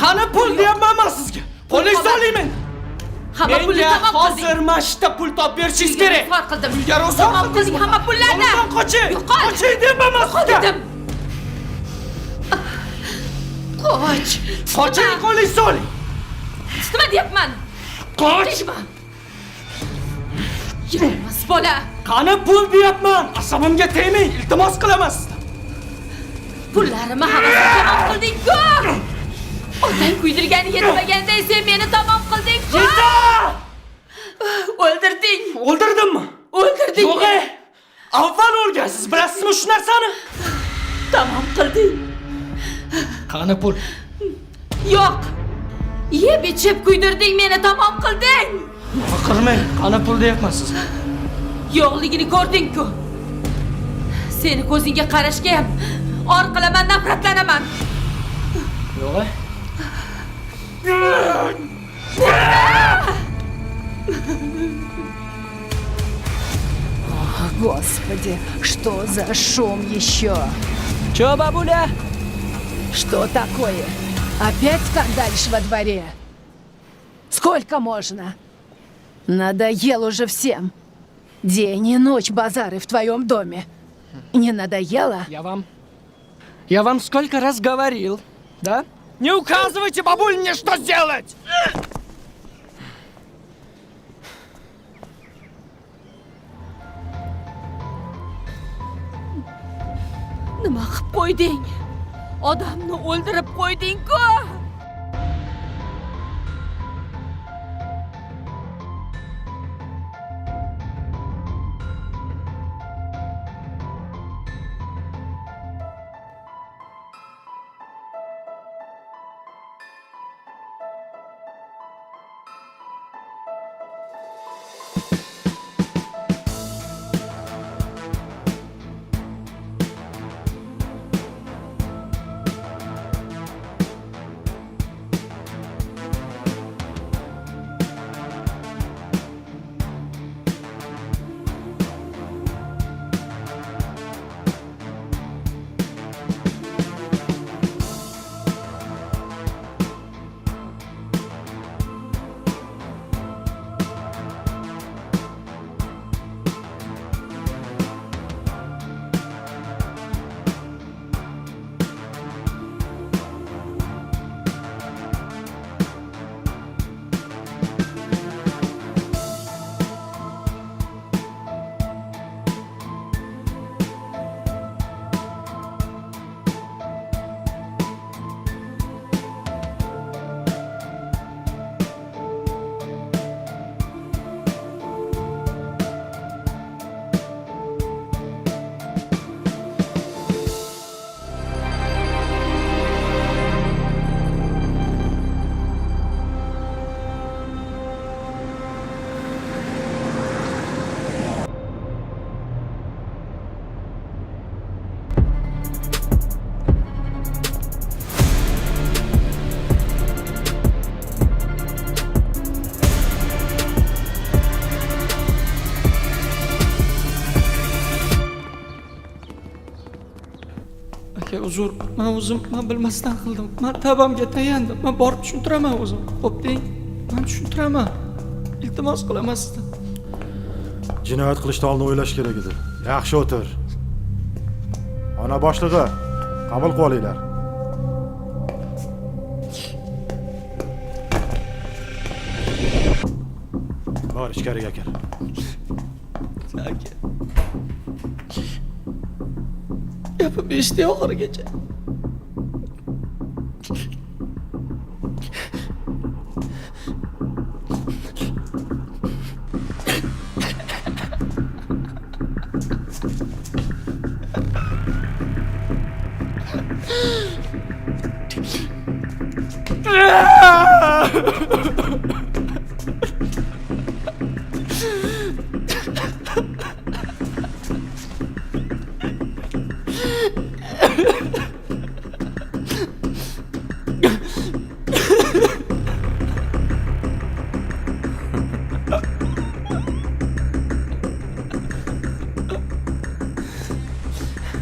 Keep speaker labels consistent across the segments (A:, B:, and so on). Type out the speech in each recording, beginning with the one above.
A: Qani pul deyapman men sizga. Qo'lingizni oling men.
B: Hamma pulni tamom qilding.
A: Hozir mashta pul topib berishingiz kerak.
B: Farq qildim.
A: Uyga ro'zg'or
B: Tamom qilding hamma pullarni.
A: Qoching.
B: Yo'qol.
A: Qoching deyapman men sizga.
B: dedim. Qoch.
A: Qoching, qo'lingizni oling.
B: Nima deyapman?
A: Qoch.
B: Yaramas bola.
A: Qani pul deyapman. Asabimga tegmang, iltimos qilaman sizdan.
B: Pullarimni hammasini tamom qilding-ku. Otang kuydirgani yetmaganda sen meni tamom qilding-ku.
A: Yetar!
B: O'ldirding.
A: O'ldirdimmi?
B: O'ldirding.
A: Yo'q. Avval o'lgansiz, bilasizmi shu narsani?
B: Tamom qilding.
A: Qani pul?
B: Yo'q. Yeb ichib kuydirding meni, tamom qilding.
A: Faqirmang, qani pul deyapman sizga.
B: Yo'qligini ko'rding-ku. Seni ko'zingga qarashga ham or qilaman, nafratlanaman.
A: Yo'q.
C: Господи, что за шум еще?
D: Чё, бабуля?
C: Что такое? Опять скандалишь во дворе? Сколько можно? Надоел уже всем. День и ночь базары в твоем доме. Не надоело?
D: Я вам сколько раз говорил, да?
A: Не указывайте, бабуль, мне что сделать!
B: Nima qilib qo'yding? Odamni o'ldirib qo'yding-ku.
D: Uzr, men bilmasdan qildim. Men tabamga tayandim. Men borib tushuntiraman o'zim. Xo'p deng. Men tushuntiraman. Iltimos qilaman sizdan.
E: Jinoyat qilishdan oldin o'ylash kerak edi. Yaxshi o'tir. Ona boshlig'i, qabul qilib olinglar. Bor, ichkariga kir.
D: Gapimni eshitdi oxirigacha.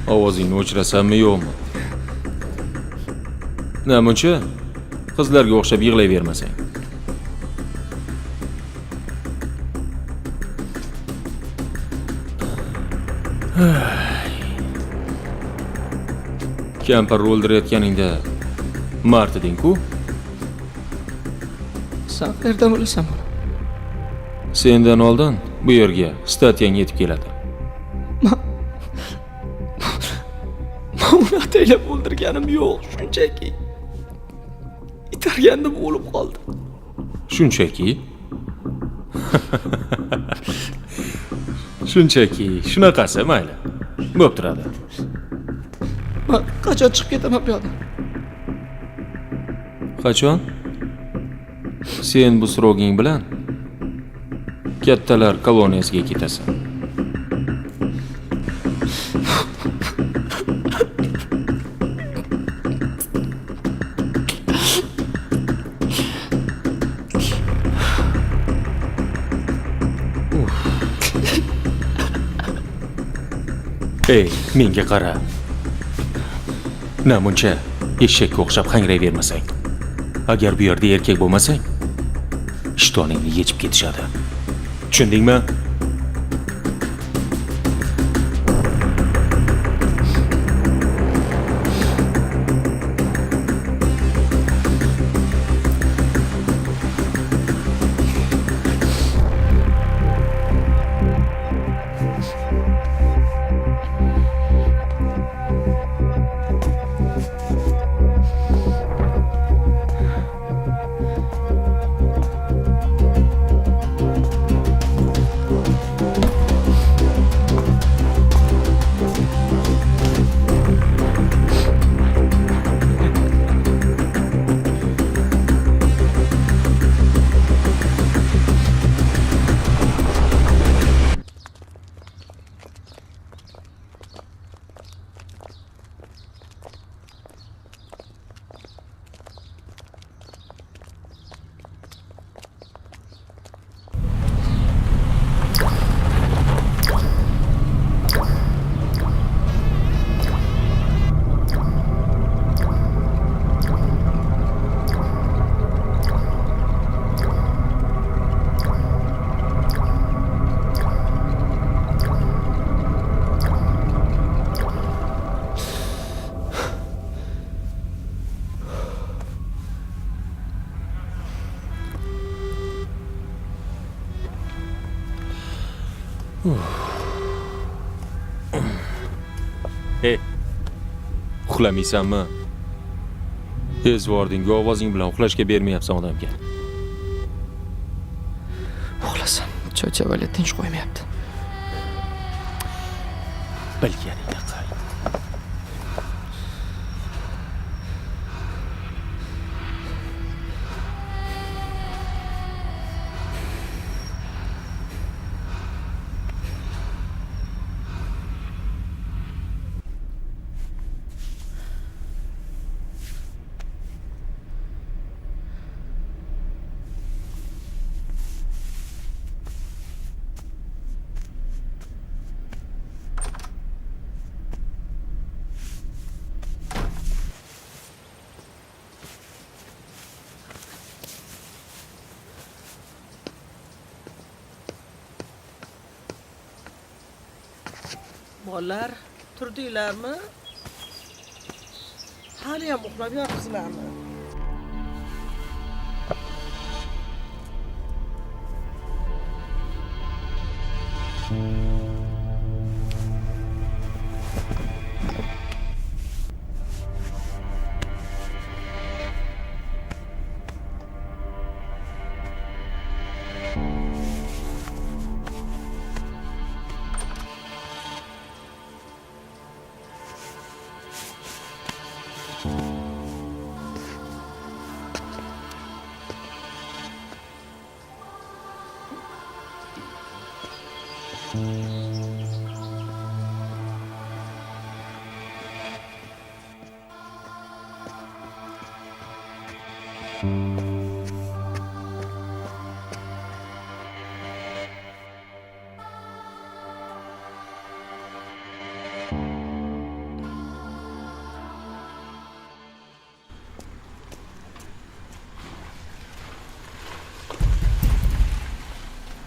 D: Ovozingni o'chirasanmi yo'qmi? Namuncha?
F: qizlarga o'xshab yig'layvermasang. Kampirni o'ldirayotganingda mard eding-ku.
D: Sen qayerdan bilasan buni?
F: Sendan oldin bu yerga statyang yetib keladi.
D: Men uni ataylab o'ldirganim yo'q, shunchaki itargandim o'lib qoldi.
F: Shunchaki. Shunchaki, shunaqasi mayli. Bo'p turadi.
D: Men qachon chiqib ketaman bu yoqdan?
F: Qachon? Sen bu sroging bilan kattalar koloniyasiga ketasan. Ey, menga qara. Namuncha eshakka o'xshab hangrayvermasang. Agar bu yerda erkak bo'lmasang, ishtoningni yechib ketishadi. Tushundingmi? Hey, uxlamaysanmi? Ezvordingga ovozing bilan uxlashga bermayapsan odamga.
D: Uxlasam, cho'chavala tinch qo'ymayapti.
F: Bilganingda qil.
G: Bolalar, turdinglarmi? Hali ham uxlab yotibsizlarmi?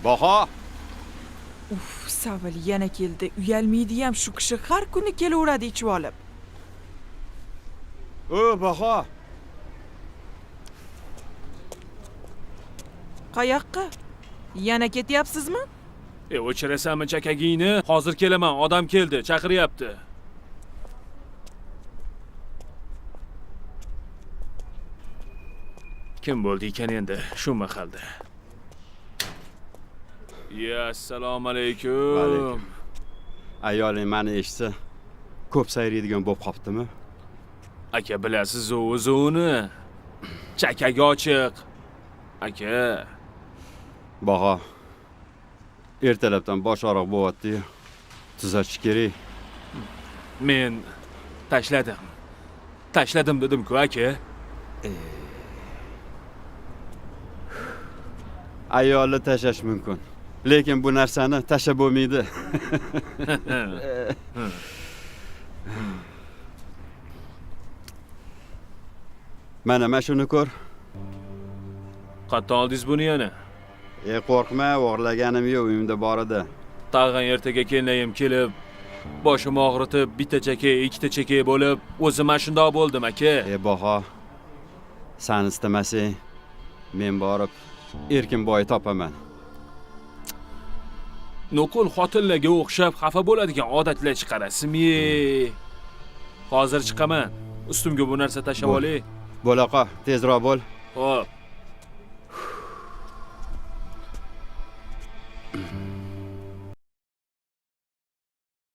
H: Baho!
I: Savil yana keldi. Uyalmaydiyam shu kishi har kuni kelaveradi ichib olib.
H: O, Baho!
I: Qayoqqa? Yana ketyapsizmi?
J: O'chirasanmi chakagingni? Hozir kelaman, odam keldi, chaqiryapti. Kim bo'ldi ekan endi shu mahalda? Ya, assalomu alaykum.
H: Alaykum. Ayoling meni eshitsa, ko'p sayraydigan bo'lib qoptimi?
J: Aka, bilasiz o'zini. Chakagi ochiq. Aka,
H: Baho. Ertalabdan bosh og'riq bo'lyapti-yu. Tuzatish kerak.
J: men tashladim dedim-ku, aka.
H: Ayolni tashlash mumkin. Lekin bu narsani tashlab bo'lmaydi. Mana shuni ko'r.
J: Qattan oldingiz buni yana.
H: Qo'rqma, o'g'irlaganim yo'q, uyimda bor edi.
J: Tag'in ertaga kelinayim kelib, boshim og'ritib, bitta chakay, ikkita chakay bo'lib, o'zim mana shundoq bo'ldim, aka.
H: Baho. Sen istamasang, men borib erkin boy topaman.
J: Nuqul xotinlarga o'xshab xafa bo'ladigan odatlar chiqarasizmi? Hozir chiqaman. Ustimga bu narsa tashlab olay.
H: Bo'laqa, tezroq bo'l.
J: Xo'p.